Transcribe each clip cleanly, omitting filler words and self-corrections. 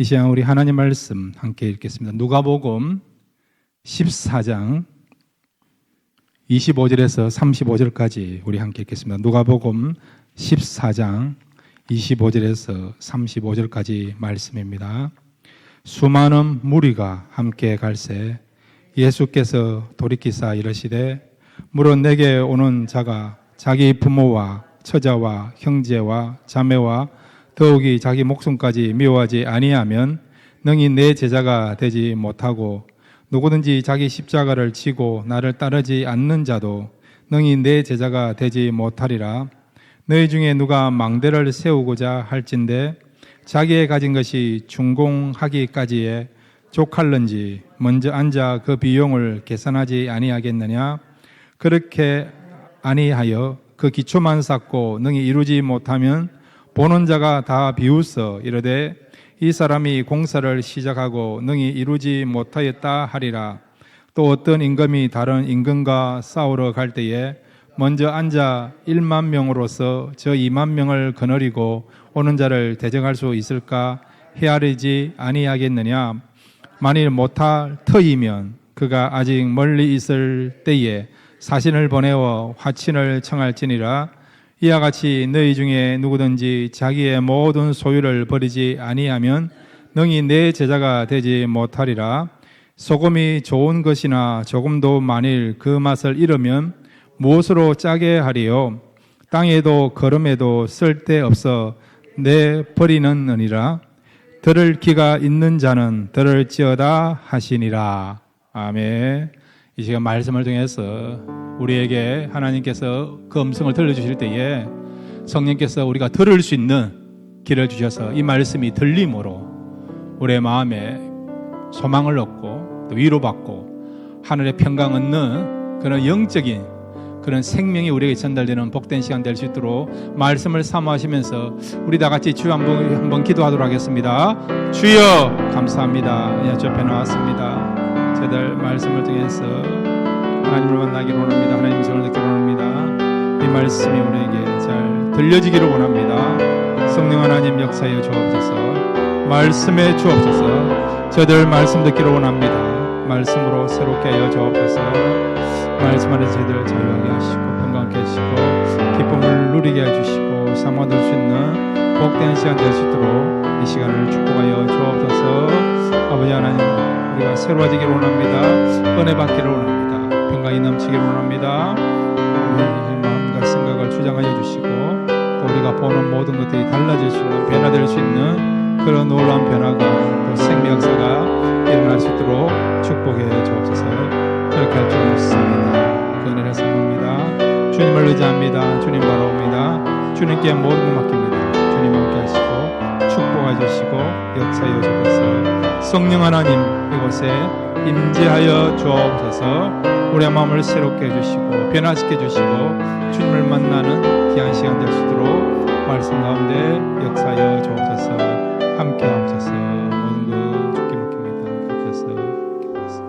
이 시간 우리 하나님 말씀 함께 읽겠습니다. 누가복음 14장 25절에서 35절까지 우리 함께 읽겠습니다. 누가복음 14장 25절에서 35절까지 말씀입니다. 수많은 무리가 함께 갈새 예수께서 돌이키사 이르시되 물은 내게 오는 자가 자기 부모와 처자와 형제와 자매와 더욱이 자기 목숨까지 미워하지 아니하면 능히 내 제자가 되지 못하고 누구든지 자기 십자가를 지고 나를 따르지 않는 자도 능히 내 제자가 되지 못하리라. 너희 중에 누가 망대를 세우고자 할진대 자기의 가진 것이 준공하기까지에 족할는지 먼저 앉아 그 비용을 계산하지 아니하겠느냐. 그렇게 아니하여 그 기초만 쌓고 능히 이루지 못하면 보는 자가 다 비웃어 이르되 이 사람이 공사를 시작하고 능히 이루지 못하였다 하리라. 또 어떤 임금이 다른 임금과 싸우러 갈 때에 먼저 앉아 1만 명으로서 저 2만 명을 거느리고 오는 자를 대적할 수 있을까 헤아리지 아니하겠느냐. 만일 못할 터이면 그가 아직 멀리 있을 때에 사신을 보내어 화친을 청할지니라. 이와 같이 너희 중에 누구든지 자기의 모든 소유를 버리지 아니하면 능히 내 제자가 되지 못하리라. 소금이 좋은 것이나 조금도 만일 그 맛을 잃으면 무엇으로 짜게 하리요. 땅에도 거름에도 쓸데없어 내 버리느니라. 들을 귀가 있는 자는 들을지어다 하시니라. 아멘. 이 시간 말씀을 통해서 우리에게 하나님께서 그 음성을 들려주실 때에 성령께서 우리가 들을 수 있는 길을 주셔서 이 말씀이 들림으로 우리의 마음에 소망을 얻고 또 위로받고 하늘의 평강 얻는 그런 영적인 그런 생명이 우리에게 전달되는 복된 시간 될 수 있도록 말씀을 사모하시면서 우리 다 같이 주여 한번 기도하도록 하겠습니다. 주여 감사합니다. 예, 옆에 나왔습니다. 저들 말씀을 통해서 하나님을 만나기를 원합니다. 하나님의 성을 듣기를 원합니다. 이 말씀이 우리에게 잘 들려지기를 원합니다. 성령 하나님 역사에 주옵소서. 말씀에 주옵소서. 저들 말씀 듣기를 원합니다. 말씀으로 새롭게 하여 주옵소서. 말씀 안에서 저희들 자유하게 하시고 평강케 하시고 기쁨을 누리게 해주시고 삶아 들 수 있는 복된 시간 될 수 있도록 이 시간을 축복하여 주옵소서. 아버지 하나님, 우리가 새로워지기를 원합니다. 은혜 받기를 원합니다. 평강이 넘치기를 원합니다. 우리의 마음과 생각을 주장하여 주시고 또 우리가 보는 모든 것들이 달라질 수 있는, 변화될 수 있는 그런 놀라운 변화가 또 생명 역사가 일어날 수 있도록 축복해 주옵소서. 그렇게 할 줄 믿습니다. 그 은혜를 삼습니다. 주님을 의지합니다. 주님 바라옵니다. 주님께 모든 것 맡깁니다. 주님 함께 하시고 축복해 주시고 역사해 주옵소서. 성령 하나님 이곳에 임재하여 주옵소서. 우리의 마음을 새롭게 해주시고 변화시켜 주시고 주님을 만나는 귀한 시간 될 수 있도록 말씀 가운데 역사하여 주옵소서. 함께 하옵소서. 모든 것 주께 맡깁니다. 주옵소서.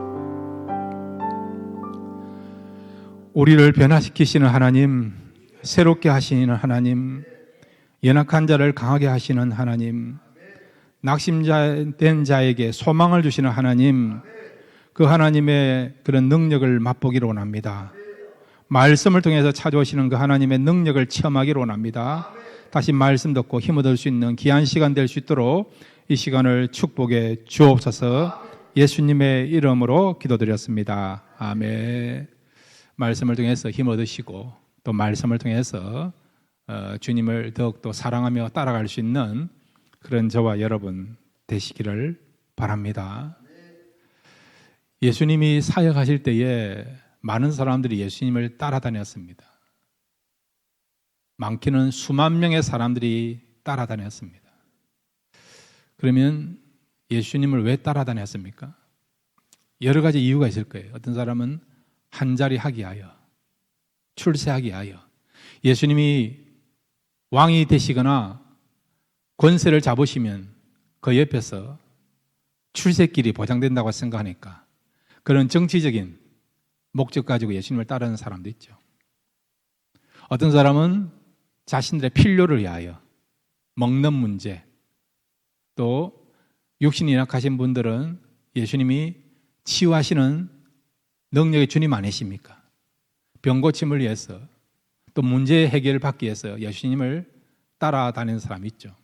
우리를 변화시키시는 하나님, 새롭게 하시는 하나님, 연약한 자를 강하게 하시는 하나님, 낙심된 자에게 소망을 주시는 하나님, 그 하나님의 그런 능력을 맛보기를 원합니다. 말씀을 통해서 찾아오시는 그 하나님의 능력을 체험하기를 원합니다. 다시 말씀 듣고 힘을 얻을 수 있는 귀한 시간 될 수 있도록 이 시간을 축복해 주옵소서. 예수님의 이름으로 기도드렸습니다. 아멘. 말씀을 통해서 힘을 얻으시고 또 말씀을 통해서 주님을 더욱더 사랑하며 따라갈 수 있는 그런 저와 여러분 되시기를 바랍니다. 예수님이 사역하실 때에 많은 사람들이 예수님을 따라다녔습니다. 많게는 수만 명의 사람들이 따라다녔습니다. 그러면 예수님을 왜 따라다녔습니까? 여러 가지 이유가 있을 거예요. 어떤 사람은 한 자리 하기 위하여, 출세하기 위하여, 예수님이 왕이 되시거나 권세를 잡으시면 그 옆에서 출세길이 보장된다고 생각하니까 그런 정치적인 목적 가지고 예수님을 따르는 사람도 있죠. 어떤 사람은 자신들의 필요를 위하여 먹는 문제, 또 육신이 약하신 분들은 예수님이 치유하시는 능력의 주님 아니십니까? 병 고침을 위해서 또 문제 해결을 받기 위해서 예수님을 따라다니는 사람이 있죠.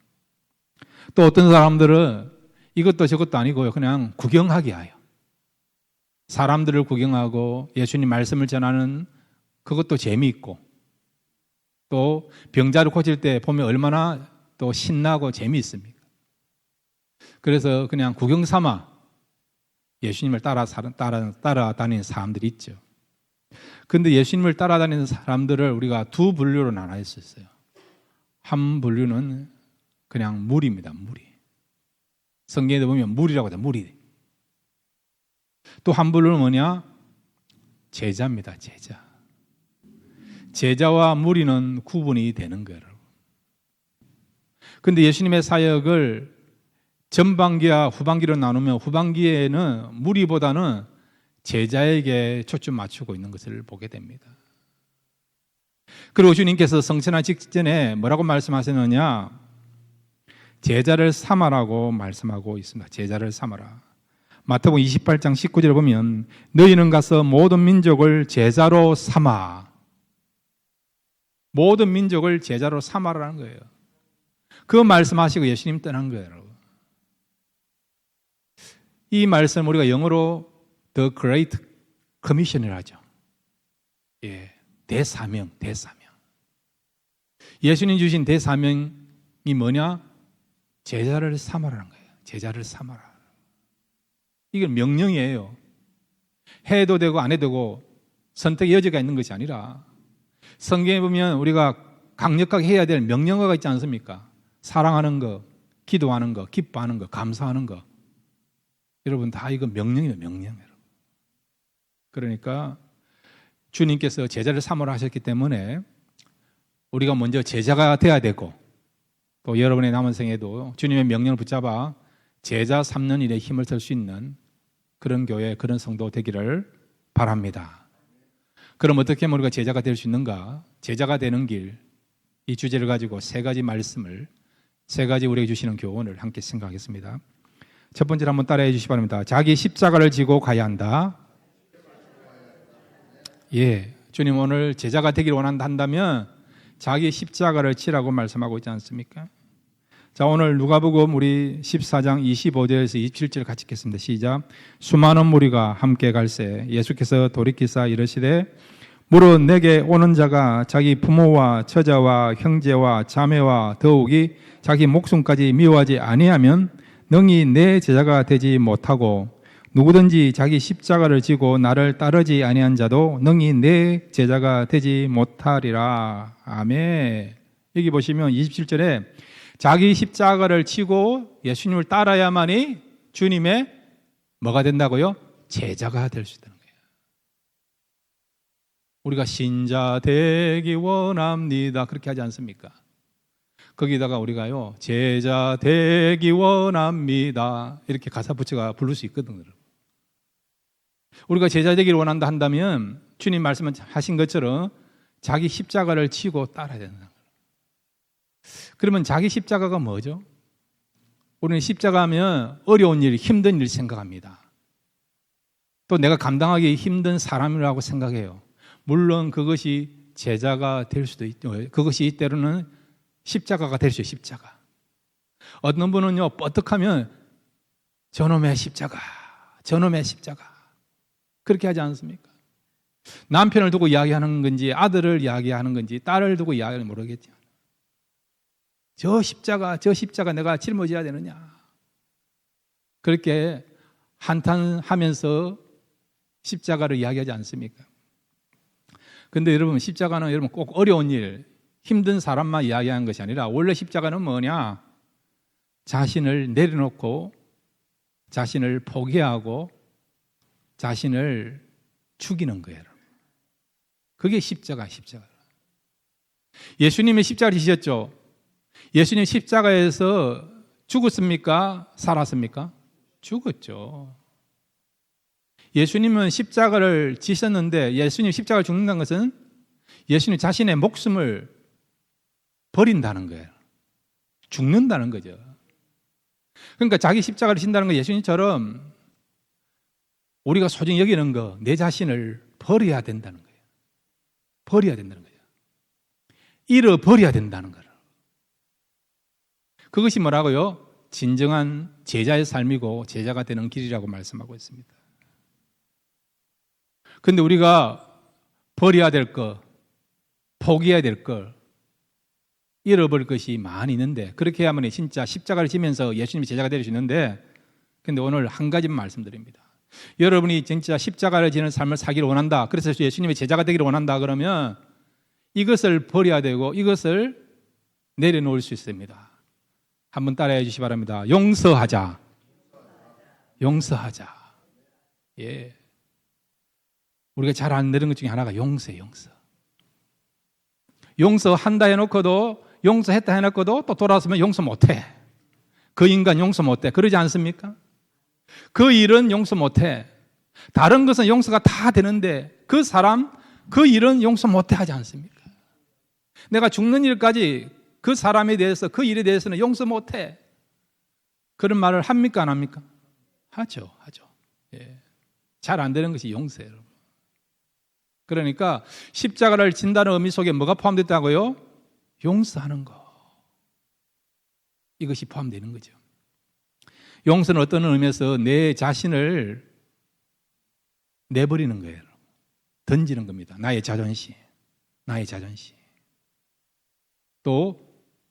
또 어떤 사람들은 이것도 저것도 아니고요. 그냥 구경하기 하여. 사람들을 구경하고 예수님 말씀을 전하는 그것도 재미있고 또 병자를 고칠 때 보면 얼마나 또 신나고 재미있습니까? 그래서 그냥 구경 삼아 예수님을 따라다니는 사람들이 있죠. 그런데 예수님을 따라다니는 사람들을 우리가 두 분류로 나눠 수 있어요. 한 분류는 그냥 무리입니다. 무리. 성경에 보면 무리라고 하죠. 무리. 또 한 분류는 뭐냐? 제자입니다. 제자. 제자와 무리는 구분이 되는 거예요. 그런데 예수님의 사역을 전반기와 후반기로 나누면 후반기에는 무리보다는 제자에게 초점 맞추고 있는 것을 보게 됩니다. 그리고 주님께서 성천하 직전에 뭐라고 말씀하셨느냐? 제자를 삼아라고 말씀하고 있습니다. 제자를 삼아라. 마태복음 28장 19절을 보면 너희는 가서 모든 민족을 제자로 삼아. 모든 민족을 제자로 삼아라는 거예요. 그 말씀하시고 예수님 떠난 거예요, 여러분. 이 말씀 우리가 영어로 The Great Commission이라고 하죠. 예, 대사명. 예수님 주신 대사명이 뭐냐? 제자를 삼아라는 거예요. 제자를 삼아라. 이건 명령이에요. 해도 되고 안 해도 되고 선택의 여지가 있는 것이 아니라 성경에 보면 우리가 강력하게 해야 될 명령어가 있지 않습니까? 사랑하는 거, 기도하는 거, 기뻐하는 거, 감사하는 거. 여러분 다 이거 명령이에요. 명령. 그러니까 주님께서 제자를 삼으라 하셨기 때문에 우리가 먼저 제자가 돼야 되고 또 여러분의 남은 생에도 주님의 명령을 붙잡아 제자 삼는 일에 힘을 쓸 수 있는 그런 교회, 그런 성도 되기를 바랍니다. 그럼 어떻게 하면 우리가 제자가 될 수 있는가? 제자가 되는 길, 이 주제를 가지고 세 가지 말씀을, 세 가지 우리에게 주시는 교훈을 함께 생각하겠습니다. 첫 번째로 한번 따라해 주시기 바랍니다. 자기 십자가를 지고 가야 한다. 예, 주님 오늘 제자가 되기를 원한다면 자기 십자가를 치라고 말씀하고 있지 않습니까? 자, 오늘 누가복음 우리 14장 25절에서 27절 같이 읽겠습니다. 시작. 수많은 무리가 함께 갈새 예수께서 돌이키사 이르시되 무릇 내게 오는 자가 자기 부모와 처자와 형제와 자매와 더욱이 자기 목숨까지 미워하지 아니하면 능히 내 제자가 되지 못하고 누구든지 자기 십자가를 지고 나를 따르지 아니한 자도 능히 내 제자가 되지 못하리라. 아멘. 여기 보시면 27절에 자기 십자가를 지고 예수님을 따라야만이 주님의 뭐가 된다고요? 제자가 될 수 있다는 거예요. 우리가 신자 되기 원합니다. 그렇게 하지 않습니까? 거기다가 우리가요, 제자 되기 원합니다. 이렇게 가사 붙여가 부를 수 있거든요. 우리가 제자 되기를 원한다 한다면 주님 말씀하신 것처럼 자기 십자가를 지고 따라야 된다. 그러면 자기 십자가가 뭐죠? 우리는 십자가 하면 어려운 일, 힘든 일 생각합니다. 또 내가 감당하기 힘든 사람이라고 생각해요. 물론 그것이 제자가 될 수도 있죠. 그것이 때로는 십자가가 될 수 있어요. 십자가. 어떤 분은요, 뻗떡하면 저놈의 십자가 그렇게 하지 않습니까? 남편을 두고 이야기하는 건지 아들을 이야기하는 건지 딸을 두고 이야기하는 모르겠죠. 저 십자가 내가 짊어져야 되느냐. 그렇게 한탄하면서 십자가를 이야기하지 않습니까? 그런데 여러분, 십자가는 여러분 꼭 어려운 일, 힘든 사람만 이야기하는 것이 아니라 원래 십자가는 뭐냐? 자신을 내려놓고 자신을 포기하고 자신을 죽이는 거예요. 그게 십자가. 예수님이 십자가를 지셨죠. 예수님 십자가에서 죽었습니까? 살았습니까? 죽었죠. 예수님은 십자가를 지셨는데 예수님 십자가를 죽는다는 것은 예수님 자신의 목숨을 버린다는 거예요. 죽는다는 거죠. 그러니까 자기 십자가를 진다는 건 예수님처럼 우리가 소중히 여기는 거, 내 자신을 버려야 된다는 거예요. 버려야 된다는 거예요. 잃어버려야 된다는 거예요. 그것이 뭐라고요? 진정한 제자의 삶이고 제자가 되는 길이라고 말씀하고 있습니다. 그런데 우리가 버려야 될 것, 포기해야 될 것, 잃어버릴 것이 많이 있는데, 그렇게 하면 진짜 십자가를 지면서 예수님이 제자가 될 수 있는데, 근데 오늘 한 가지만 말씀드립니다. 여러분이 진짜 십자가를 지는 삶을 사기를 원한다, 그래서 예수님의 제자가 되기를 원한다 그러면 이것을 버려야 되고 이것을 내려놓을 수 있습니다. 한번 따라해 주시기 바랍니다. 용서하자. 용서하자. 예. 우리가 잘 안 되는 것 중에 하나가 용서예요, 용서. 용서한다 해놓고도, 용서했다 해놓고도 또 돌아서면 용서 못해. 그 인간 용서 못해. 그러지 않습니까? 그 일은 용서 못해. 다른 것은 용서가 다 되는데 그 사람, 그 일은 용서 못해 하지 않습니까? 내가 죽는 일까지 그 사람에 대해서, 그 일에 대해서는 용서 못해. 그런 말을 합니까, 안 합니까? 하죠, 하죠. 예. 잘 안 되는 것이 용서예요, 여러분. 그러니까 십자가를 진다는 의미 속에 뭐가 포함됐다고요? 용서하는 거. 이것이 포함되는 거죠. 용서는 어떤 의미에서 내 자신을 내버리는 거예요. 던지는 겁니다. 나의 자존심, 나의 자존심. 또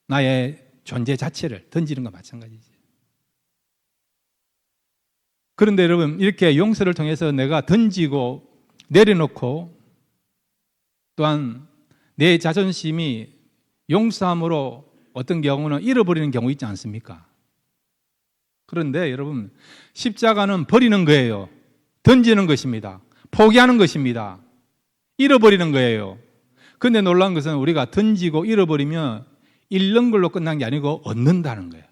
나의 존재 자체를 던지는 것 마찬가지죠. 그런데 여러분, 이렇게 용서를 통해서 내가 던지고 내려놓고 또한 내 자존심이 용서함으로 어떤 경우는 잃어버리는 경우 있지 않습니까? 그런데 여러분, 십자가는 버리는 거예요. 던지는 것입니다. 포기하는 것입니다. 잃어버리는 거예요. 그런데 놀라운 것은 우리가 던지고 잃어버리면 잃는 걸로 끝난 게 아니고 얻는다는 거예요.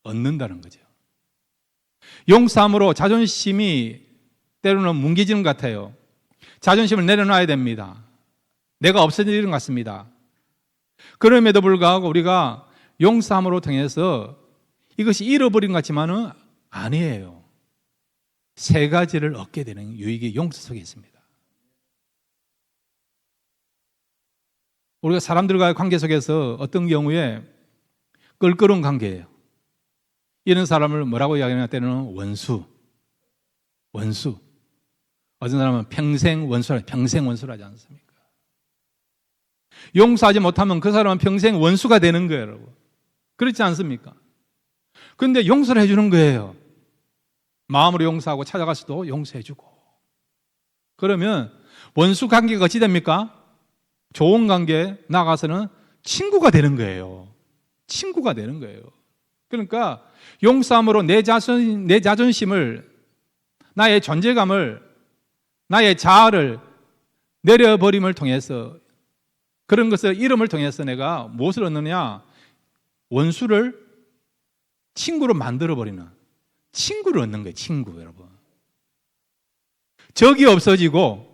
얻는다는 거죠. 용서함으로 자존심이 때로는 뭉개지는 것 같아요. 자존심을 내려놔야 됩니다. 내가 없어지는 것 같습니다. 그럼에도 불구하고 우리가 용서함으로 통해서 이것이 잃어버린 것 같지만은 아니에요. 세 가지를 얻게 되는 유익이 용서 속에 있습니다. 우리가 사람들과의 관계 속에서 어떤 경우에 껄끄러운 관계예요. 이런 사람을 뭐라고 이야기하냐, 때로는 원수. 어떤 사람은 평생 원수라 하지 않습니까? 용서하지 못하면 그 사람은 평생 원수가 되는 거예요, 여러분. 그렇지 않습니까? 그런데 용서를 해주는 거예요. 마음으로 용서하고 찾아가서도 용서해주고. 그러면 원수 관계가 어찌 됩니까? 좋은 관계 나가서는 친구가 되는 거예요. 친구가 되는 거예요. 그러니까 용서함으로 내 자존심을, 나의 존재감을, 나의 자아를 내려버림을 통해서, 그런 것을 잃음을 통해서 내가 무엇을 얻느냐? 원수를 친구로 만들어버리는, 친구를 얻는 거예요. 친구, 여러분. 적이 없어지고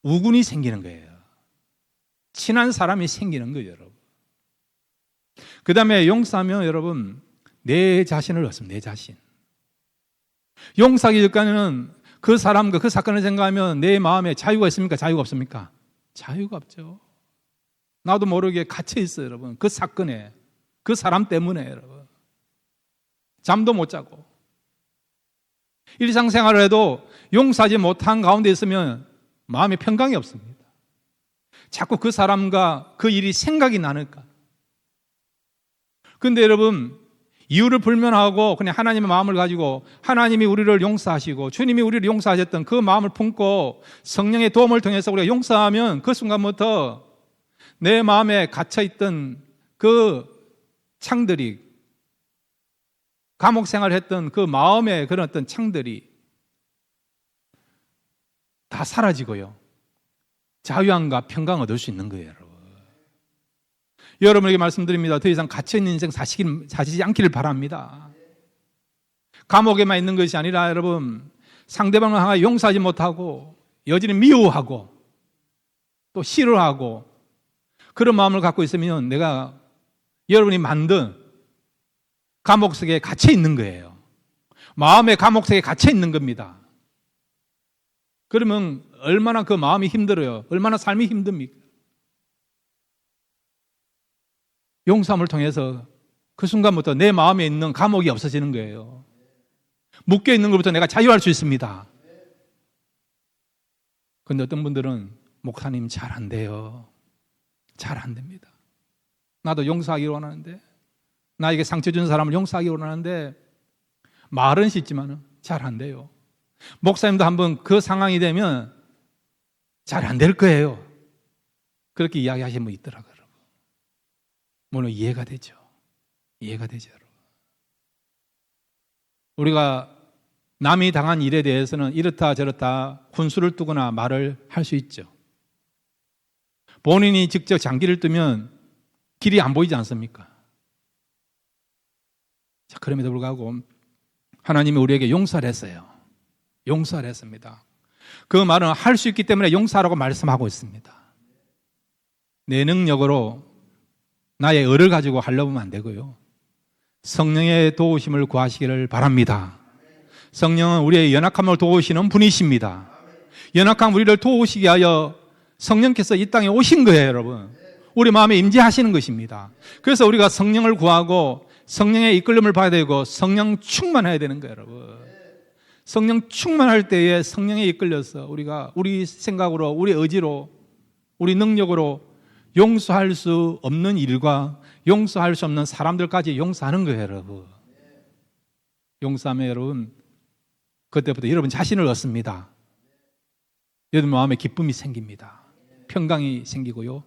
우군이 생기는 거예요. 친한 사람이 생기는 거예요, 여러분. 그 다음에 용서하면 여러분, 내 자신을 얻습니다. 내 자신. 용서하기 전까지는 그 사람과 그 사건을 생각하면 내 마음에 자유가 있습니까? 자유가 없습니까? 자유가 없죠. 나도 모르게 갇혀 있어요, 여러분. 그 사건에, 그 사람 때문에, 여러분. 잠도 못 자고. 일상생활을 해도 용서하지 못한 가운데 있으면 마음에 평강이 없습니다. 자꾸 그 사람과 그 일이 생각이 나니까. 그런데 여러분, 이유를 불면하고 그냥 하나님의 마음을 가지고 하나님이 우리를 용서하시고 주님이 우리를 용서하셨던 그 마음을 품고 성령의 도움을 통해서 우리가 용서하면 그 순간부터 내 마음에 갇혀있던 그 창들이, 감옥 생활했던 그 마음의 그런 어떤 창들이 다 사라지고요. 자유함과 평강을 얻을 수 있는 거예요, 여러분. 여러분에게 말씀드립니다. 더 이상 갇혀있는 인생 사시지 않기를 바랍니다. 감옥에만 있는 것이 아니라 여러분, 상대방을 향하여 용서하지 못하고 여전히 미워하고 또 싫어하고 그런 마음을 갖고 있으면 내가 여러분이 만든 감옥 속에 갇혀 있는 거예요. 마음의 감옥 속에 갇혀 있는 겁니다. 그러면 얼마나 그 마음이 힘들어요. 얼마나 삶이 힘듭니까? 용서함을 통해서 그 순간부터 내 마음에 있는 감옥이 없어지는 거예요. 묶여 있는 것부터 내가 자유할 수 있습니다. 그런데 어떤 분들은 목사님 잘 안 돼요. 잘 안 됩니다. 나도 용서하기를 원하는데, 나에게 상처 준 사람을 용서하기를 원하는데 말은 쉽지만 잘 안 돼요. 목사님도 한번 그 상황이 되면 잘 안 될 거예요. 그렇게 이야기하시는 분 있더라고요. 물론 이해가 되죠. 이해가 되죠. 우리가 남이 당한 일에 대해서는 이렇다 저렇다 훈수를 두거나 말을 할 수 있죠. 본인이 직접 장기를 뜨면 길이 안 보이지 않습니까? 자, 그럼에도 불구하고 하나님이 우리에게 용서를 했어요. 용서를 했습니다. 그 말은 할 수 있기 때문에 용서하라고 말씀하고 있습니다. 내 능력으로 나의 의를 가지고 하려고 하면 안 되고요. 성령의 도우심을 구하시기를 바랍니다. 성령은 우리의 연약함을 도우시는 분이십니다. 연약한 우리를 도우시기 위하여 성령께서 이 땅에 오신 거예요, 여러분. 우리 마음에 임재하시는 것입니다. 그래서 우리가 성령을 구하고 성령의 이끌림을 받아야 되고 성령 충만해야 되는 거예요, 여러분. 성령 충만할 때에 성령에 이끌려서 우리가 우리 생각으로, 우리 의지로, 우리 능력으로 용서할 수 없는 일과 용서할 수 없는 사람들까지 용서하는 거예요, 여러분. 용서하면 여러분, 그때부터 여러분 자신을 얻습니다. 여러분 마음에 기쁨이 생깁니다. 평강이 생기고요.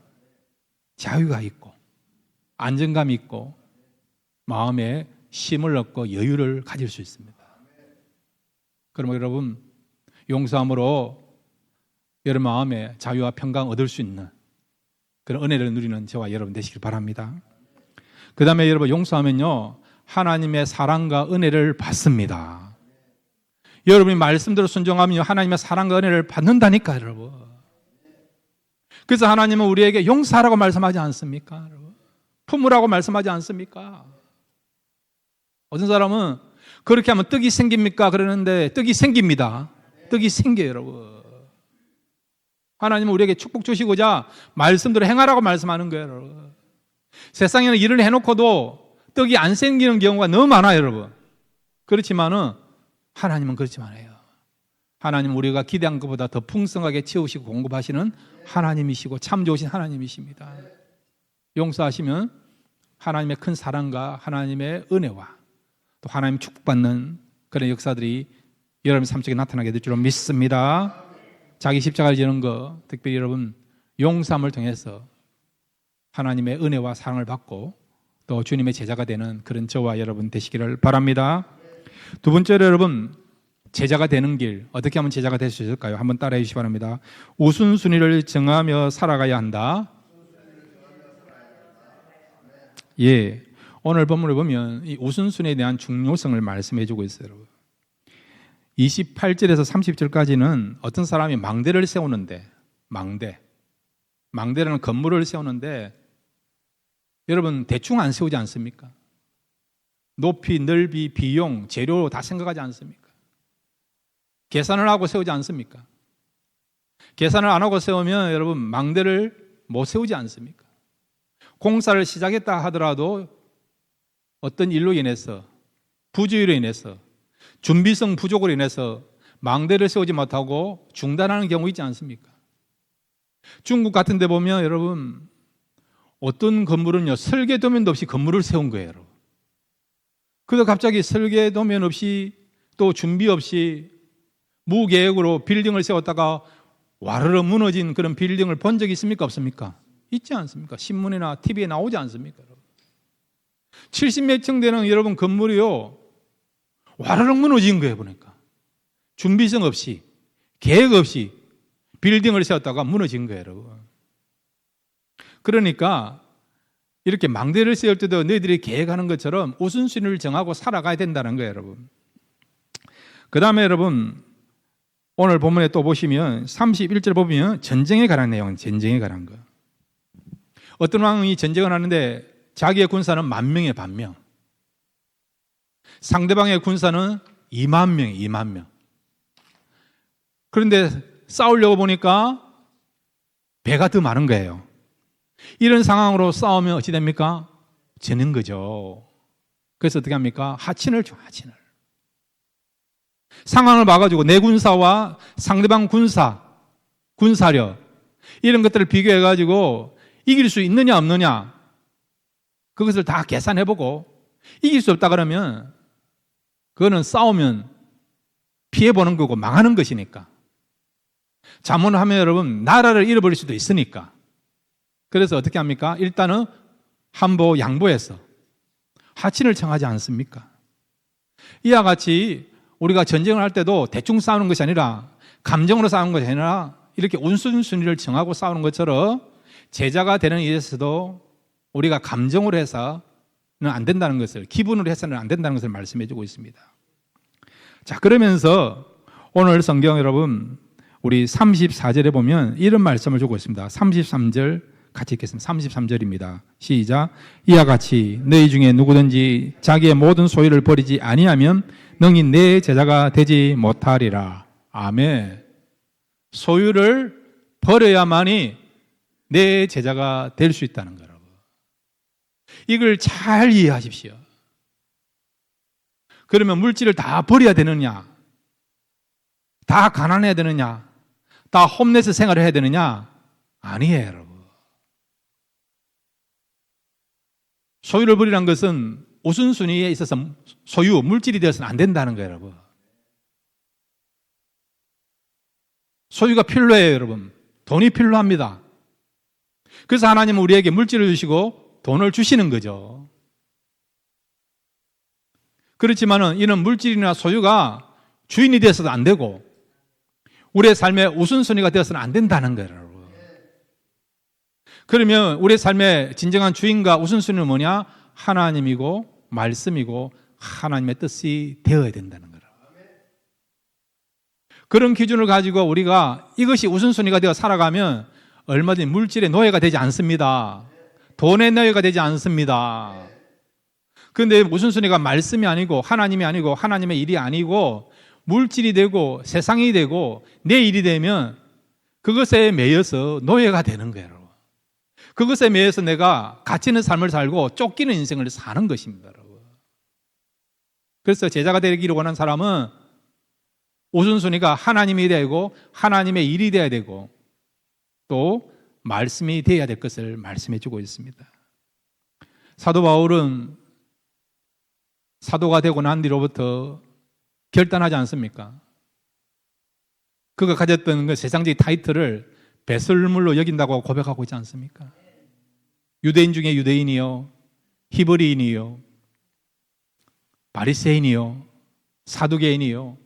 자유가 있고 안정감이 있고 마음에 쉼을 얻고 여유를 가질 수 있습니다. 그러면 여러분 용서함으로 여러분 마음에 자유와 평강 얻을 수 있는 그런 은혜를 누리는 저와 여러분 되시길 바랍니다. 그 다음에 여러분 용서하면요 하나님의 사랑과 은혜를 받습니다. 여러분이 말씀대로 순종하면 하나님의 사랑과 은혜를 받는다니까요, 여러분. 그래서 하나님은 우리에게 용서하라고 말씀하지 않습니까? 여러분? 품으라고 말씀하지 않습니까? 어떤 사람은 그렇게 하면 떡이 생깁니까? 그러는데 떡이 생깁니다. 떡이 생겨요, 여러분. 하나님은 우리에게 축복 주시고자 말씀대로 행하라고 말씀하는 거예요, 여러분. 세상에는 일을 해놓고도 떡이 안 생기는 경우가 너무 많아요, 여러분. 그렇지만은 하나님은 그렇지 않아요. 하나님은 우리가 기대한 것보다 더 풍성하게 채우시고 공급하시는 하나님이시고 참 좋으신 하나님이십니다. 용서하시면 하나님의 큰 사랑과 하나님의 은혜와 또 하나님 축복받는 그런 역사들이 여러분 삶 속에 나타나게 될 줄로 믿습니다. 자기 십자가를 지는 거 특별히 여러분 용서함을 통해서 하나님의 은혜와 사랑을 받고 또 주님의 제자가 되는 그런 저와 여러분 되시기를 바랍니다. 두 번째로 여러분 제자가 되는 길 어떻게 하면 제자가 될 수 있을까요? 한번 따라해 주시기 바랍니다. 우선순위를 정하며 살아가야 한다. 예, 오늘 본문을 보면 이 우선순위에 대한 중요성을 말씀해 주고 있어요. 여러분. 28절에서 30절까지는 어떤 사람이 망대를 세우는데 망대라는 건물을 세우는데 여러분 대충 안 세우지 않습니까? 높이, 넓이, 비용, 재료 다 생각하지 않습니까? 계산을 하고 세우지 않습니까? 계산을 안 하고 세우면 여러분 망대를 못 세우지 않습니까? 공사를 시작했다 하더라도 어떤 일로 인해서 부주의로 인해서 준비성 부족으로 인해서 망대를 세우지 못하고 중단하는 경우 있지 않습니까? 중국 같은 데 보면 여러분 어떤 건물은요 설계도면도 없이 건물을 세운 거예요, 여러분. 그래서 갑자기 설계도면 없이 또 준비 없이 무계획으로 빌딩을 세웠다가 와르르 무너진 그런 빌딩을 본 적이 있습니까? 없습니까? 있지 않습니까? 신문이나 TV에 나오지 않습니까? 70몇 층 되는 여러분 건물이요 와르르 무너진 거예요. 보니까 준비성 없이 계획 없이 빌딩을 세웠다가 무너진 거예요, 여러분. 그러니까 이렇게 망대를 세울 때도 너희들이 계획하는 것처럼 우선순위를 정하고 살아가야 된다는 거예요, 여러분. 그 다음에 여러분 오늘 본문에 또 보시면 31절 보면 전쟁에 관한 내용은 전쟁에 관한 거. 어떤 왕이 전쟁을 하는데 자기의 군사는 10,000명에 반명. 상대방의 군사는 2만 명이 2만 명. 그런데 싸우려고 보니까 배가 더 많은 거예요. 이런 상황으로 싸우면 어찌 됩니까? 지는 거죠. 그래서 어떻게 합니까? 하친을 줘, 하친을. 상황을 봐가지고 내 군사와 상대방 군사력 이런 것들을 비교해가지고 이길 수 있느냐 없느냐 그것을 다 계산해보고 이길 수 없다 그러면 그거는 싸우면 피해보는 거고 망하는 것이니까. 잘못을 하면 여러분 나라를 잃어버릴 수도 있으니까. 그래서 어떻게 합니까? 일단은 한보 양보해서 하친을 청하지 않습니까? 이와 같이 우리가 전쟁을 할 때도 대충 싸우는 것이 아니라 감정으로 싸우는 것이 아니라 이렇게 우선순위를 정하고 싸우는 것처럼 제자가 되는 일에서도 우리가 감정으로 해서는 안 된다는 것을, 기분으로 해서는 안 된다는 것을 말씀해 주고 있습니다. 자, 그러면서 오늘 성경 여러분 우리 34절에 보면 이런 말씀을 주고 있습니다. 33절 같이 읽겠습니다. 33절입니다. 시작. 이와 같이 너희 중에 누구든지 자기의 모든 소유를 버리지 아니하면 능히 내 제자가 되지 못하리라. 아멘. 소유를 버려야만이 내 제자가 될 수 있다는 거라고. 이걸 잘 이해하십시오. 그러면 물질을 다 버려야 되느냐? 다 가난해야 되느냐? 다 홈레스 생활을 해야 되느냐? 아니에요, 여러분. 소유를 버리라는 것은 우선순위에 있어서 소유, 물질이 되어서는 안 된다는 거예요, 여러분. 소유가 필요해요, 여러분. 돈이 필요합니다. 그래서 하나님은 우리에게 물질을 주시고 돈을 주시는 거죠. 그렇지만은 이런 물질이나 소유가 주인이 되어서도 안 되고 우리의 삶의 우선순위가 되어서는 안 된다는 거예요, 여러분. 그러면 우리의 삶의 진정한 주인과 우선순위는 뭐냐? 하나님이고 말씀이고 하나님의 뜻이 되어야 된다는 거예요. 그런 기준을 가지고 우리가 이것이 우선순위가 되어 살아가면 얼마든지 물질의 노예가 되지 않습니다. 돈의 노예가 되지 않습니다. 그런데 우선순위가 말씀이 아니고 하나님이 아니고 하나님의 일이 아니고 물질이 되고 세상이 되고 내 일이 되면 그것에 매여서 노예가 되는 거예요. 그것에 매여서 내가 가치 있는 삶을 살고 쫓기는 인생을 사는 것입니다. 그래서 제자가 되기를 원하는 사람은 우선순위가 하나님이 되고 하나님의 일이 되어야 되고 또 말씀이 되어야 될 것을 말씀해 주고 있습니다. 사도 바울은 사도가 되고 난 뒤로부터 결단하지 않습니까? 그가 가졌던 그 세상적인 타이틀을 배설물로 여긴다고 고백하고 있지 않습니까? 유대인 중에 유대인이요, 히브리인이요, 바리새인이요, 사두개인이요,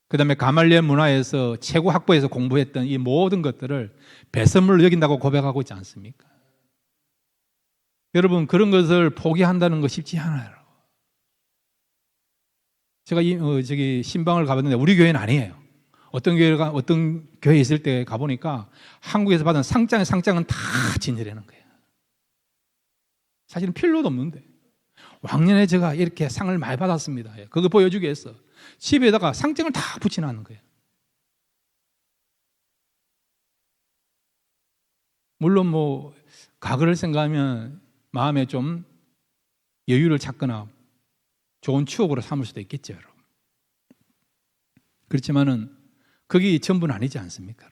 그 다음에 가말리엘 문화에서 최고 학부에서 공부했던 이 모든 것들을 배설물로 여긴다고 고백하고 있지 않습니까? 여러분, 그런 것을 포기한다는 거 쉽지 않아요. 제가 저기 신방을 가봤는데 우리 교회는 아니에요. 어떤 교회에 있을 때 가보니까 한국에서 받은 상장은 다 진열하는 거예요. 사실은 필요도 없는데. 왕년에 제가 이렇게 상을 많이 받았습니다. 그거 보여주기 위해서 집에다가 상장을 다 붙여놓는 거예요. 물론 뭐 과거를 생각하면 마음에 좀 여유를 찾거나 좋은 추억으로 삼을 수도 있겠죠, 여러분. 그렇지만은 그게 전부는 아니지 않습니까?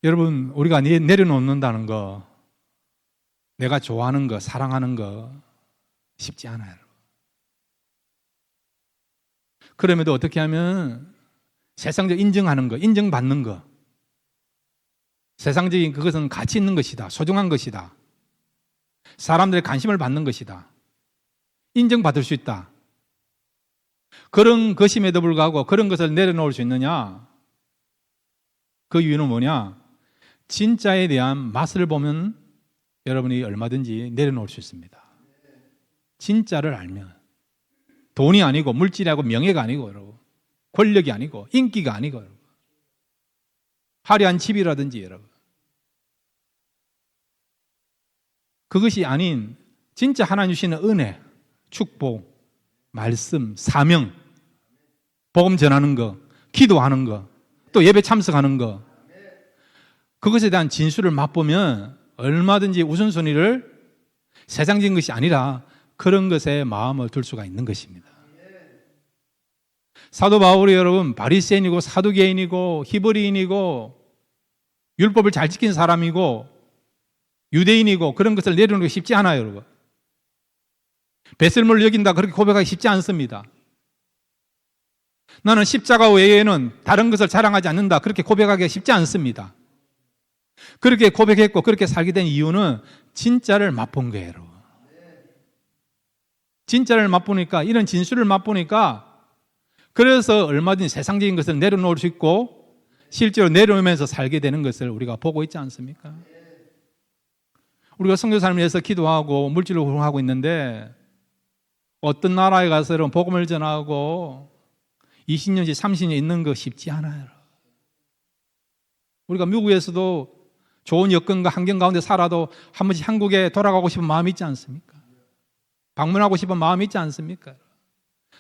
여러분, 우리가 내려놓는다는 거, 내가 좋아하는 거, 사랑하는 거 쉽지 않아요. 그럼에도 어떻게 하면 세상적 인정하는 거, 인정받는 거, 세상적인 그것은 가치 있는 것이다, 소중한 것이다, 사람들의 관심을 받는 것이다, 인정받을 수 있다. 그런 것임에도 불구하고 그런 것을 내려놓을 수 있느냐? 그 이유는 뭐냐? 진짜에 대한 맛을 보면 여러분이 얼마든지 내려놓을 수 있습니다. 진짜를 알면. 돈이 아니고 물질이 아니고 명예가 아니고 여러분, 권력이 아니고 인기가 아니고 여러분, 화려한 집이라든지 여러분, 그것이 아닌 진짜 하나님 주시는 은혜, 축복, 말씀, 사명, 복음 전하는 거, 기도하는 거, 또 예배 참석하는 거, 그것에 대한 진수를 맛보면 얼마든지 우선순위를 세상적인 것이 아니라 그런 것에 마음을 둘 수가 있는 것입니다. 사도 바울이 여러분 바리새인이고 사두개인이고 히브리인이고 율법을 잘 지킨 사람이고 유대인이고 그런 것을 내려놓기 쉽지 않아요, 여러분. 배설물을 여긴다 그렇게 고백하기 쉽지 않습니다. 나는 십자가 외에는 다른 것을 자랑하지 않는다 그렇게 고백하기가 쉽지 않습니다. 그렇게 고백했고 그렇게 살게 된 이유는 진짜를 맛본 거예요, 여러분. 진짜를 맛보니까, 이런 진술을 맛보니까 그래서 얼마든지 세상적인 것을 내려놓을 수 있고 실제로 내려오면서 살게 되는 것을 우리가 보고 있지 않습니까? 우리가 선교 삶을 위해서 기도하고 물질을 후원하고 있는데 어떤 나라에 가서 복음을 전하고 20년씩 30년 있는 거 쉽지 않아요. 우리가 미국에서도 좋은 여건과 환경 가운데 살아도 한 번씩 한국에 돌아가고 싶은 마음이 있지 않습니까? 방문하고 싶은 마음이 있지 않습니까?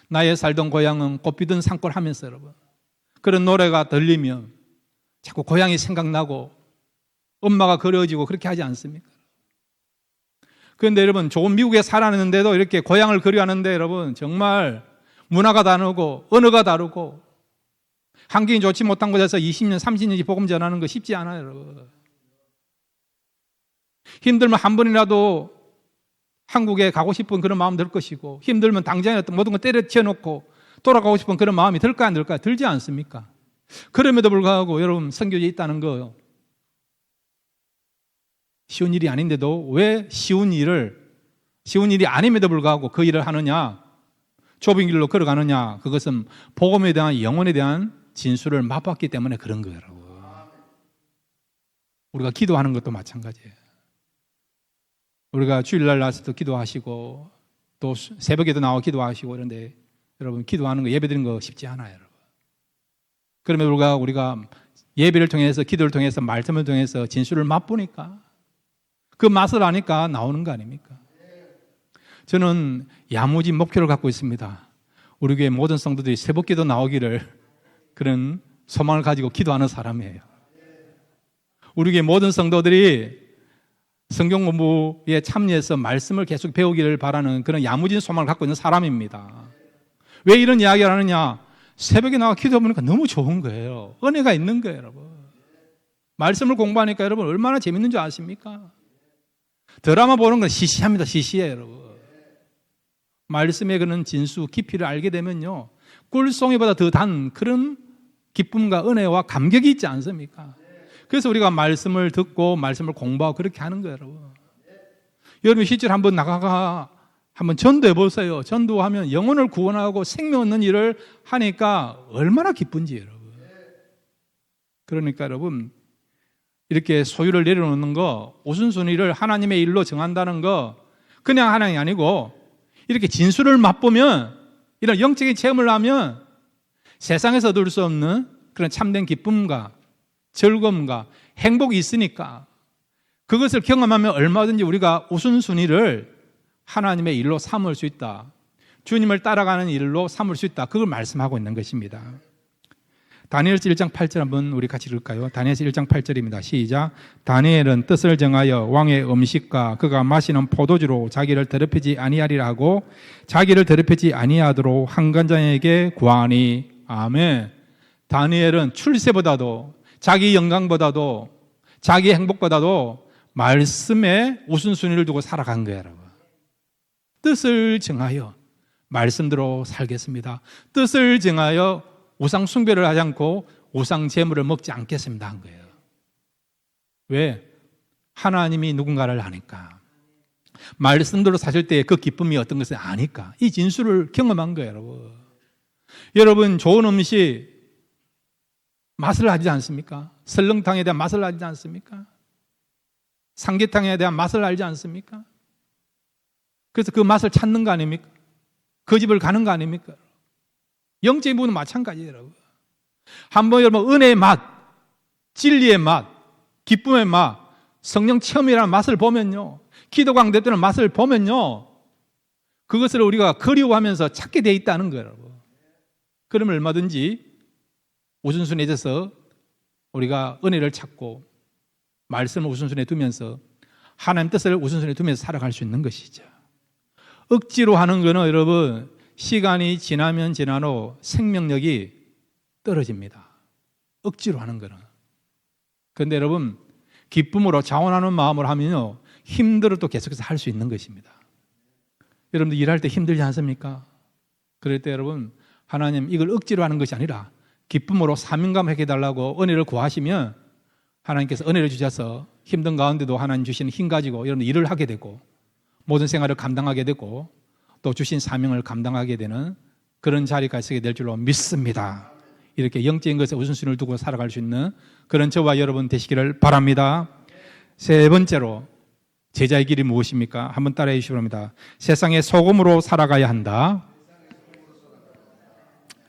나의 살던 고향은 꽃피던 산골 하면서 여러분 그런 노래가 들리면 자꾸 고향이 생각나고 엄마가 그려지고 그렇게 하지 않습니까? 그런데 여러분 좋은 미국에 살았는데도 이렇게 고향을 그리워하는데 여러분 정말 문화가 다르고 언어가 다르고 환경이 좋지 못한 곳에서 20년 30년씩 복음 전하는 거 쉽지 않아요, 여러분. 힘들면 한 번이라도 한국에 가고 싶은 그런 마음 들 것이고 힘들면 당장에 어떤 모든 걸 때려치워 놓고 돌아가고 싶은 그런 마음이 들까 안 들까? 들지 않습니까? 그럼에도 불구하고 여러분 선교지에 있다는 거 쉬운 일이 아닌데도 왜 쉬운 일이 아님에도 불구하고 그 일을 하느냐? 좁은 길로 걸어가느냐? 그것은 복음에 대한 영혼에 대한 진수를 맛봤기 때문에 그런 거예요, 여러분. 우리가 기도하는 것도 마찬가지예요. 우리가 주일날 나와서도 기도하시고 또 새벽에도 나와 기도하시고 이런데 여러분 기도하는 거 예배드리는 거 쉽지 않아요, 여러분. 그러면 우리가 예배를 통해서 기도를 통해서 말씀을 통해서 진수를 맛보니까 그 맛을 아니까 나오는 거 아닙니까? 저는 야무진 목표를 갖고 있습니다. 우리 교회 모든 성도들이 새벽기도 나오기를 그런 소망을 가지고 기도하는 사람이에요. 우리 교회 모든 성도들이 성경 공부에 참여해서 말씀을 계속 배우기를 바라는 그런 야무진 소망을 갖고 있는 사람입니다. 왜 이런 이야기를 하느냐? 새벽에 나와 기도해보니까 너무 좋은 거예요. 은혜가 있는 거예요, 여러분. 말씀을 공부하니까 여러분 얼마나 재밌는 줄 아십니까? 드라마 보는 건 시시합니다. 시시해요, 여러분. 말씀의 그런 진수, 깊이를 알게 되면요 꿀송이보다 더 단 그런 기쁨과 은혜와 감격이 있지 않습니까? 그래서 우리가 말씀을 듣고 말씀을 공부하고 그렇게 하는 거예요, 여러분. 여러분 실제로 한번 나가가 한번 전도해 보세요. 전도하면 영혼을 구원하고 생명 얻는 일을 하니까 얼마나 기쁜지, 여러분. 그러니까 여러분 이렇게 소유를 내려놓는 거, 우선순위를 하나님의 일로 정한다는 거 그냥 하나님이 아니고 이렇게 진수를 맛보면, 이런 영적인 체험을 하면 세상에서 얻을 수 없는 그런 참된 기쁨과 즐거움과 행복이 있으니까 그것을 경험하면 얼마든지 우리가 우선순위를 하나님의 일로 삼을 수 있다. 주님을 따라가는 일로 삼을 수 있다. 그걸 말씀하고 있는 것입니다. 다니엘서 1장 8절 한번 우리 같이 읽을까요? 다니엘서 1장 8절입니다. 시작. 다니엘은 뜻을 정하여 왕의 음식과 그가 마시는 포도주로 자기를 더럽히지 아니하리라 하고 자기를 더럽히지 아니하도록 한관장에게 구하니. 아멘. 다니엘은 출세보다도 자기 영광보다도 자기 행복보다도 말씀에 우선순위를 두고 살아간 거예요, 여러분. 뜻을 정하여 말씀대로 살겠습니다. 뜻을 정하여 우상 숭배를 하지 않고 우상 제물을 먹지 않겠습니다 한 거예요. 왜? 하나님이 누군가를 아니까. 말씀대로 사실 때 그 기쁨이 어떤 것을 아니까. 이 진수를 경험한 거예요, 여러분. 여러분 좋은 음식 맛을 알지 않습니까? 설렁탕에 대한 맛을 알지 않습니까? 삼계탕에 대한 맛을 알지 않습니까? 그래서 그 맛을 찾는 거 아닙니까? 그 집을 가는 거 아닙니까? 영적인 부분은 마찬가지예요, 여러분. 한번 여러분 은혜의 맛, 진리의 맛, 기쁨의 맛, 성령 체험이라는 맛을 보면요 기도가 안 되는 맛을 보면요, 그것을 우리가 그리워하면서 찾게 돼 있다는 거예요. 그러면 얼마든지 우선순위에서 우리가 은혜를 찾고 말씀을 우선순위에 두면서 하나님 뜻을 우선순위에 두면서 살아갈 수 있는 것이죠. 억지로 하는 거는 여러분, 시간이 지나면 지나도 생명력이 떨어집니다. 억지로 하는 거는. 그런데 여러분, 기쁨으로 자원하는 마음으로 하면요, 힘들어도 계속해서 할 수 있는 것입니다. 여러분들 일할 때 힘들지 않습니까? 그럴 때 여러분, 하나님 이걸 억지로 하는 것이 아니라 기쁨으로 사명감을 해달라고 은혜를 구하시면 하나님께서 은혜를 주셔서 힘든 가운데도 하나님 주시는 힘 가지고 여러분 일을 하게 되고 모든 생활을 감당하게 되고 또 주신 사명을 감당하게 되는 그런 자리가 있게 될 줄로 믿습니다. 이렇게 영적인 것에 우선순위를 두고 살아갈 수 있는 그런 저와 여러분 되시기를 바랍니다. 세 번째로 제자의 길이 무엇입니까? 한번 따라해 주시기 바랍니다. 세상의 소금으로 살아가야 한다.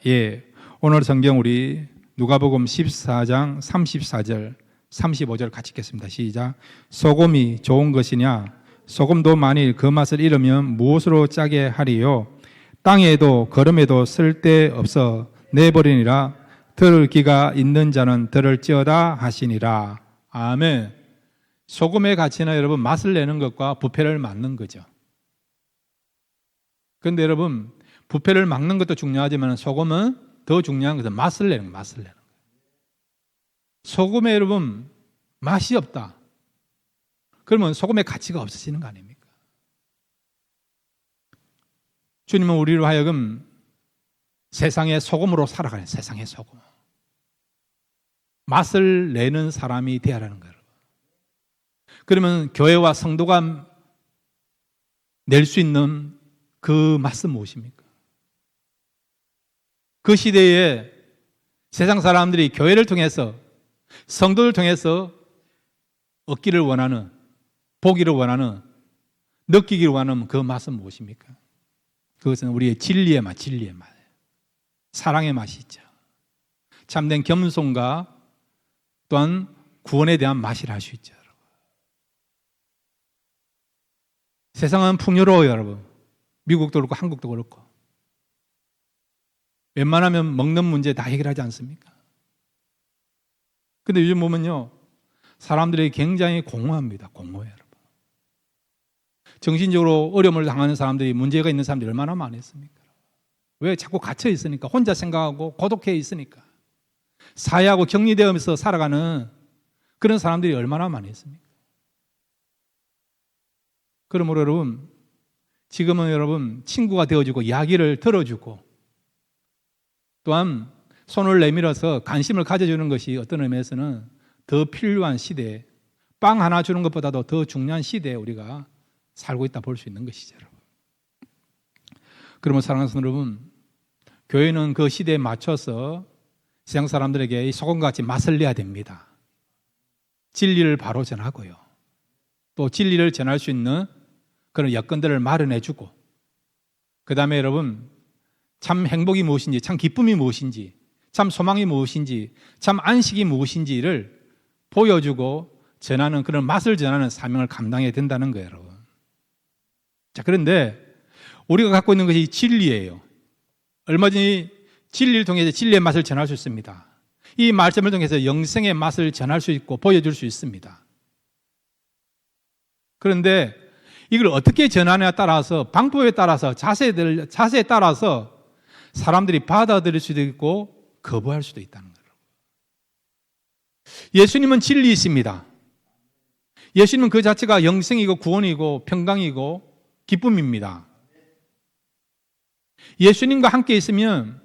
예, 오늘 성경 우리 누가복음 14장 34절 35절 같이 읽겠습니다. 시작. 소금이 좋은 것이냐? 소금도 만일 그 맛을 잃으면 무엇으로 짜게 하리요? 땅에도 거름에도 쓸데없어 내버리니라. 들을 귀가 있는 자는 들을지어다 하시니라. 아멘. 소금의 가치는 여러분 맛을 내는 것과 부패를 막는 거죠. 그런데 여러분, 부패를 막는 것도 중요하지만 소금은 더 중요한 것은 맛을 내는 거예요. 맛을 내는 거예요. 소금에 여러분 맛이 없다. 그러면 소금의 가치가 없어지는 거 아닙니까? 주님은 우리로 하여금 세상의 소금으로 살아가는, 세상의 소금, 맛을 내는 사람이 되어라는 거예요. 그러면 교회와 성도가 낼 수 있는 그 맛은 무엇입니까? 그 시대에 세상 사람들이 교회를 통해서 성도를 통해서 얻기를 원하는, 보기를 원하는, 느끼기를 원하는 그 맛은 무엇입니까? 그것은 우리의 진리의 맛, 진리의 맛, 사랑의 맛이 있죠. 참된 겸손과 또한 구원에 대한 맛이라 할 수 있죠. 여러분. 세상은 풍요로워요, 여러분. 미국도 그렇고 한국도 그렇고. 웬만하면 먹는 문제 다 해결하지 않습니까? 근데 요즘 보면요, 사람들이 굉장히 공허합니다. 공허해요, 여러분. 정신적으로 어려움을 당하는 사람들이, 문제가 있는 사람들이 얼마나 많았습니까? 왜? 자꾸 갇혀 있으니까, 혼자 생각하고 고독해 있으니까. 사회하고 격리되면서 살아가는 그런 사람들이 얼마나 많았습니까? 그러므로 여러분, 지금은 여러분 친구가 되어주고 이야기를 들어주고 또한 손을 내밀어서 관심을 가져주는 것이 어떤 의미에서는 더 필요한 시대에, 빵 하나 주는 것보다도 더 중요한 시대에 우리가 살고 있다 볼 수 있는 것이죠, 여러분. 그러면 사랑하는 여러분, 교회는 그 시대에 맞춰서 세상 사람들에게 소금같이 맛을 내야 됩니다. 진리를 바로 전하고요. 또 진리를 전할 수 있는 그런 여건들을 마련해주고, 그 다음에 여러분, 참 행복이 무엇인지, 참 기쁨이 무엇인지, 참 소망이 무엇인지, 참 안식이 무엇인지를 보여주고 전하는, 그런 맛을 전하는 사명을 감당해야 된다는 거예요, 여러분. 자, 그런데 우리가 갖고 있는 것이 진리예요. 얼마든지 진리를 통해서 진리의 맛을 전할 수 있습니다. 이 말씀을 통해서 영생의 맛을 전할 수 있고 보여줄 수 있습니다. 그런데 이걸 어떻게 전하느냐에 따라서, 방법에 따라서, 자세에 따라서 사람들이 받아들일 수도 있고 거부할 수도 있다는 거예요. 예수님은 진리이십니다. 예수님은 그 자체가 영생이고 구원이고 평강이고 기쁨입니다. 예수님과 함께 있으면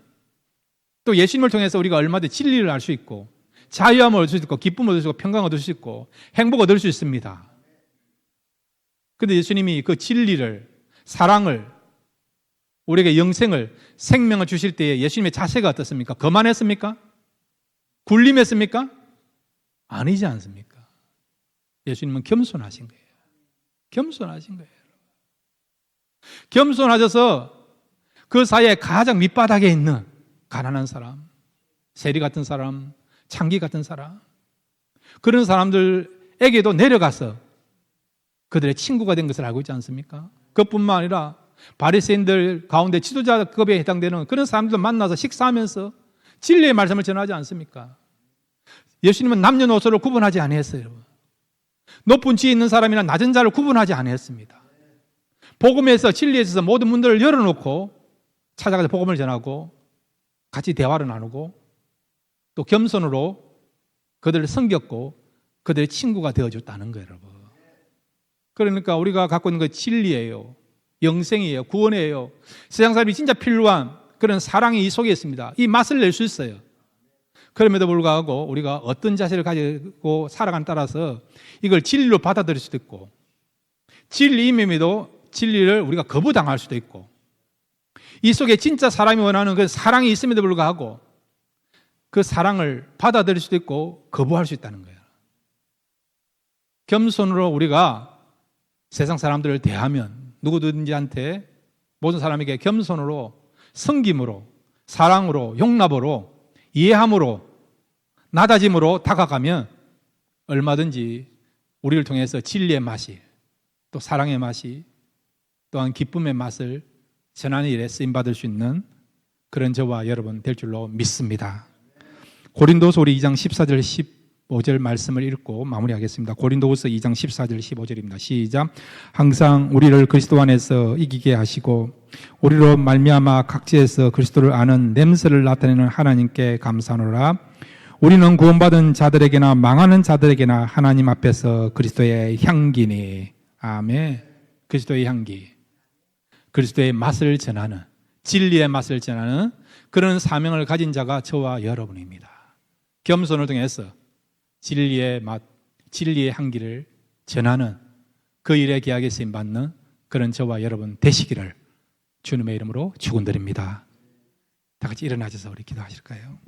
또 예수님을 통해서 우리가 얼마든지 진리를 알 수 있고 자유함을 얻을 수 있고 기쁨을 얻을 수 있고 평강을 얻을 수 있고 행복을 얻을 수 있습니다. 그런데 예수님이 그 진리를, 사랑을, 우리에게 영생을, 생명을 주실 때에 예수님의 자세가 어떻습니까? 거만했습니까? 굴림했습니까? 아니지 않습니까? 예수님은 겸손하신 거예요. 겸손하신 거예요. 겸손하셔서 그 사이에 가장 밑바닥에 있는 가난한 사람, 세리 같은 사람, 창기 같은 사람, 그런 사람들에게도 내려가서 그들의 친구가 된 것을 알고 있지 않습니까? 그뿐만 아니라 바리새인들 가운데 지도자급에 해당되는 그런 사람들도 만나서 식사하면서 진리의 말씀을 전하지 않습니까? 예수님은 남녀노소를 구분하지 아니했어요, 여러분. 높은 지에 있는 사람이나 낮은 자를 구분하지 아니했습니다. 복음에서 진리에 있어서 모든 문들을 열어놓고 찾아가서 복음을 전하고 같이 대화를 나누고 또 겸손으로 그들을 섬겼고 그들의 친구가 되어줬다는 거예요, 여러분. 그러니까 우리가 갖고 있는 그 진리예요, 영생이에요, 구원이에요. 세상 사람이 진짜 필요한 그런 사랑이 이 속에 있습니다. 이 맛을 낼 수 있어요. 그럼에도 불구하고 우리가 어떤 자세를 가지고 살아가는 따라서 이걸 진리로 받아들일 수도 있고 진리임에도 진리를 우리가 거부당할 수도 있고 이 속에 진짜 사람이 원하는 그 사랑이 있음에도 불구하고 그 사랑을 받아들일 수도 있고 거부할 수 있다는 거예요. 겸손으로 우리가 세상 사람들을 대하면 누구든지한테 모든 사람에게 겸손으로 섬김으로 사랑으로 용납으로 이해함으로 낮아짐으로 다가가면 얼마든지 우리를 통해서 진리의 맛이 또 사랑의 맛이 또한 기쁨의 맛을 전하는 일에 쓰임받을 수 있는 그런 저와 여러분 될 줄로 믿습니다. 고린도서 우리 2장 14절 15절 말씀을 읽고 마무리하겠습니다. 고린도후서 2장 14절 15절입니다. 시작. 항상 우리를 그리스도 안에서 이기게 하시고 우리로 말미암아 각지에서 그리스도를 아는 냄새를 나타내는 하나님께 감사하노라. 우리는 구원받은 자들에게나 망하는 자들에게나 하나님 앞에서 그리스도의 향기니. 아멘. 그리스도의 향기, 그리스도의 맛을 전하는, 진리의 맛을 전하는 그런 사명을 가진 자가 저와 여러분입니다. 겸손을 통해서 진리의 맛, 진리의 향기를 전하는 그 일에 귀하게 쓰임받는 그런 저와 여러분 되시기를 주님의 이름으로 축원드립니다. 다 같이 일어나셔서 우리 기도하실까요?